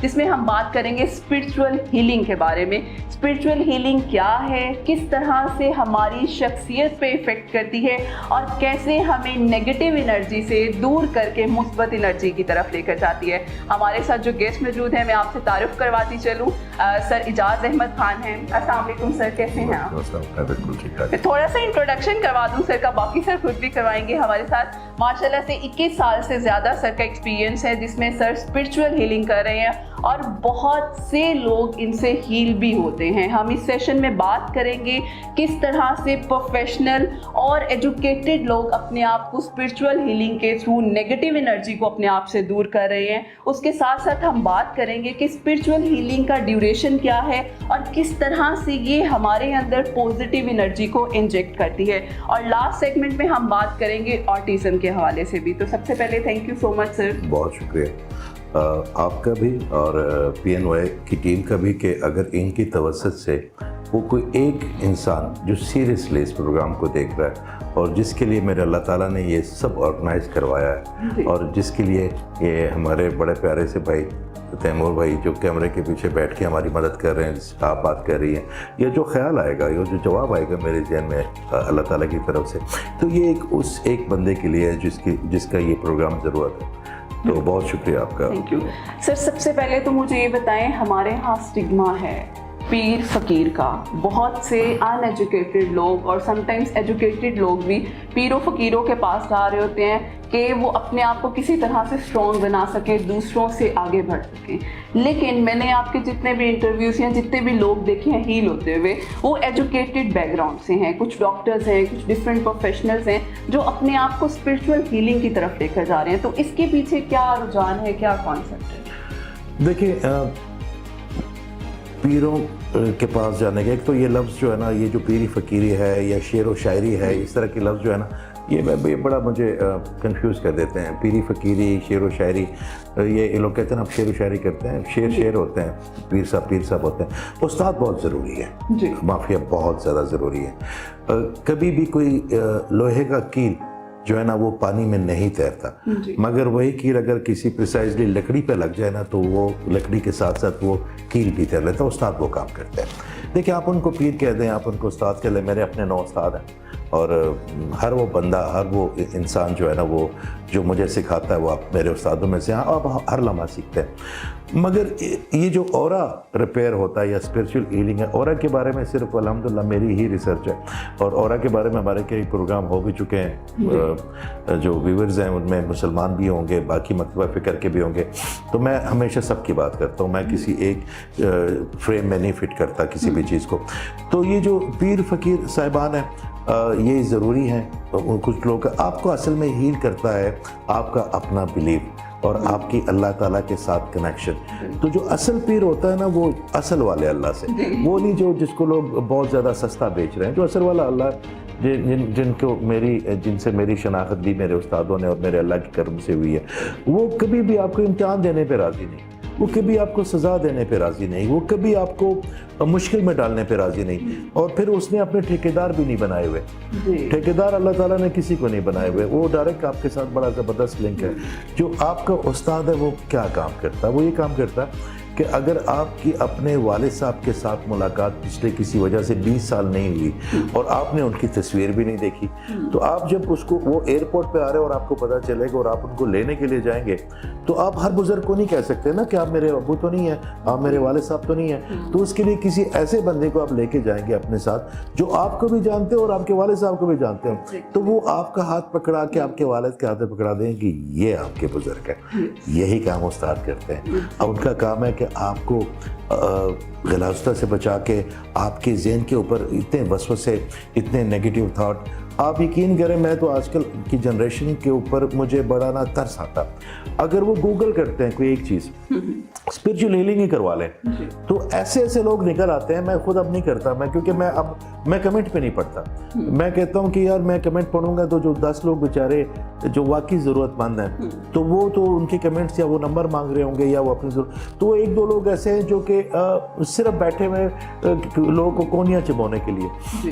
جس میں ہم بات کریں گے اسپرچول ہیلنگ کے بارے میں. اسپرچول ہیلنگ کیا ہے, کس طرح سے ہماری شخصیت پہ افیکٹ کرتی ہے, اور کیسے ہمیں نیگیٹو انرجی سے دور کر کے مثبت انرجی کی طرف لے کر جاتی ہے. ہمارے ساتھ جو گیسٹ موجود ہیں, میں آپ سے تعارف کرواتی چلوں. سر اعجاز احمد خان ہیں. السلام علیکم سر, کیسے ہیں آپ؟ بالکل ٹھیک ٹھاک. تھوڑا سا انٹروڈکشن کروا دوں سر کا, باقی سر خود بھی کروائیں گے. ہمارے ساتھ ماشاء اللہ سے 21 سال سے زیادہ سر کا ایکسپیرینس ہے, جس میں سر اسپرچول ہیلنگ کر رہے ہیں اور بہت سے لوگ ان سے ہیل بھی ہوتے ہیں. ہم اس سیشن میں بات کریں گے کس طرح سے پروفیشنل اور ایجوکیٹڈ لوگ اپنے آپ کو اسپرچول ہیلنگ کے تھرو نیگیٹو انرجی کو اپنے آپ سے دور کر رہے ہیں. اس کے ساتھ ساتھ ہم بات کریں گے کہ اسپرچول ہیلنگ کا ڈیوریشن کیا ہے اور کس طرح سے یہ ہمارے اندر پازیٹیو انرجی کو انجیکٹ کرتی ہے. اور لاسٹ سیگمنٹ میں ہم بات کریں گے آٹزم کے حوالے سے بھی. تو سب سے پہلے تھینک یو سو مچ سر. بہت شکریہ آپ کا بھی اور پی این وائی کی ٹیم کا بھی, کہ اگر ان کی توسط سے وہ کوئی ایک انسان جو سیریسلی اس پروگرام کو دیکھ رہا ہے اور جس کے لیے میرے اللہ تعالیٰ نے یہ سب آرگنائز کروایا ہے, اور جس کے لیے یہ ہمارے بڑے پیارے سے بھائی تیمور بھائی جو کیمرے کے پیچھے بیٹھ کے ہماری مدد کر رہے ہیں, جس سے آپ بات کر رہی ہیں, یہ جو خیال آئے گا, یہ جو جواب آئے گا میرے ذہن میں اللہ تعالیٰ کی طرف سے, تو یہ اس ایک بندے کے لیے ہے جس کا یہ پروگرام ضرورت ہے. تو بہت شکریہ آپ کا. Thank you sir. سب سے پہلے تو مجھے یہ بتائیں, ہمارے ہاں اسٹگما ہے پیر فقیر کا. بہت سے ان ایجوکیٹڈ لوگ اور سم ٹائمز ایجوکیٹڈ لوگ بھی پیروں فقیروں کے پاس جا رہے ہوتے ہیں کہ وہ اپنے آپ کو کسی طرح سے اسٹرانگ بنا سکیں, دوسروں سے آگے بڑھ سکیں. لیکن میں نے آپ کے جتنے بھی انٹرویوز یا جتنے بھی لوگ دیکھے ہیں ہیل ہوتے ہوئے, وہ ایجوکیٹڈ بیک گراؤنڈ سے ہیں. کچھ ڈاکٹرز ہیں, کچھ ڈفرینٹ پروفیشنلز ہیں جو اپنے آپ کو اسپرچول ہیلنگ کی طرف لے کر جا رہے ہیں. تو اس کے پیچھے کیا رجحان ہے, کیا کانسیپٹ ہے؟ دیکھیے, پیروں کے پاس جانے کا ایک تو یہ لفظ جو ہے نا, یہ جو پیری فقیری ہے یا شعر و شاعری ہے, اس طرح کے لفظ جو ہے نا, یہ بڑا مجھے کنفیوز کر دیتے ہیں. پیری فقیری, شعر و شاعری, یہ لوگ کہتے ہیں اب شعر و شاعری کرتے ہیں, شعر ہوتے ہیں, پیر صاحب ہوتے ہیں. استاد بہت ضروری ہے, معافیہ بہت زیادہ ضروری ہے. کبھی بھی کوئی لوہے کا کیل جو ہے نا وہ پانی میں نہیں تیرتا, مگر وہی کیل اگر کسی پریسائزلی لکڑی پہ لگ جائے نا, تو وہ لکڑی کے ساتھ ساتھ وہ کیل بھی تیر لیتا. استاد وہ کام کرتے ہیں. دیکھیں, آپ ان کو پیر کہہ دیں, آپ ان کو استاد کہہ لیں, میرے اپنے 9 استاد ہیں, اور ہر وہ بندہ, ہر وہ انسان جو ہے نا, وہ جو مجھے سکھاتا ہے وہ آپ میرے استادوں میں سے ہیں, آپ ہر لمحہ سیکھتے ہیں. مگر یہ جو اورا ریپیئر ہوتا ہے یا اسپرچول ہیلنگ ہے, اورا کے بارے میں صرف الحمدللہ میری ہی ریسرچ ہے, اور اورا کے بارے میں ہمارے کئی پروگرام ہو بھی چکے ہیں. جو ویورز ہیں ان میں مسلمان بھی ہوں گے, باقی مکتبہ فکر کے بھی ہوں گے. تو میں ہمیشہ سب کی بات کرتا ہوں, میں کسی ایک فریم میں نہیں فٹ کرتا کسی بھی چیز کو. تو یہ جو پیر فقیر صاحبان ہیں, یہ ضروری ہیں. کچھ لوگ آپ کو اصل میں ہیل کرتا ہے آپ کا اپنا بلیف اور آپ کی اللہ تعالیٰ کے ساتھ کنیکشن. تو جو اصل پیر ہوتا ہے نا, وہ اصل والے اللہ سے, وہ نہیں جس کو لوگ بہت زیادہ سستا بیچ رہے ہیں. جو اصل والا اللہ, جن سے میری شناخت بھی میرے استادوں نے اور میرے اللہ کی کرم سے ہوئی ہے, وہ کبھی بھی آپ کو امتحان دینے پہ راضی نہیں, وہ کبھی آپ کو سزا دینے پہ راضی نہیں, وہ کبھی آپ کو مشکل میں ڈالنے پہ راضی نہیں. اور پھر اس نے اپنے ٹھیکیدار بھی نہیں بنائے ہوئے. ٹھیکیدار اللہ تعالیٰ نے کسی کو نہیں بنائے ہوئے, وہ ڈائریکٹ آپ کے ساتھ بڑا زبردست لنک ہے. جو آپ کا استاد ہے وہ کیا کام کرتا ہے, وہ یہ کام کرتا ہے کہ اگر آپ کی اپنے والد صاحب کے ساتھ ملاقات پچھلے کسی وجہ سے 20 سال نہیں ہوئی اور آپ نے ان کی تصویر بھی نہیں دیکھی, تو آپ جب اس کو وہ ایئرپورٹ پہ آ رہے اور آپ کو پتہ چلے گا اور آپ ان کو لینے کے لیے جائیں گے, تو آپ ہر بزرگ کو نہیں کہہ سکتے نا کہ آپ میرے ابو تو نہیں ہیں, آپ میرے والد صاحب تو نہیں ہیں. تو اس کے لیے کسی ایسے بندے کو آپ لے کے جائیں گے اپنے ساتھ جو آپ کو بھی جانتے ہیں اور آپ کے والد صاحب کو بھی جانتے ہیں. تو وہ آپ کا ہاتھ پکڑا کے آپ کے والد کے ہاتھ پکڑا دیں کہ یہ آپ کے بزرگ ہیں. یہی کام استاد کرتے ہیں. اب ان کا کام ہے کہ آپ کو غلاظتہ سے بچا کے, آپ کے ذہن کے اوپر اتنے وسوسے, اتنے نیگیٹو تھاٹ, آپ یقین کریں میں تو آج کل کی جنریشن کے اوپر مجھے بڑا نا ترس آتا. اگر وہ گوگل کرتے ہیں کوئی ایک چیز, اسپرچول ہیلنگ ہی کروا لیں, تو ایسے لوگ نکل آتے ہیں. میں خود اب نہیں کرتا, کیونکہ میں کمنٹ پہ نہیں پڑھتا. میں کہتا ہوں کہ یار میں کمنٹ پڑھوں گا تو جو 10 لوگ بیچارے جو واقعی ضرورت مند ہیں, تو وہ تو ان کے کمنٹس یا وہ نمبر مانگ رہے ہوں گے یا وہ اپنی ضرورت, تو وہ 1-2 لوگ ایسے ہیں جو کہ صرف بیٹھے ہوئے لوگوں کو کونیاں چبونے کے لیے.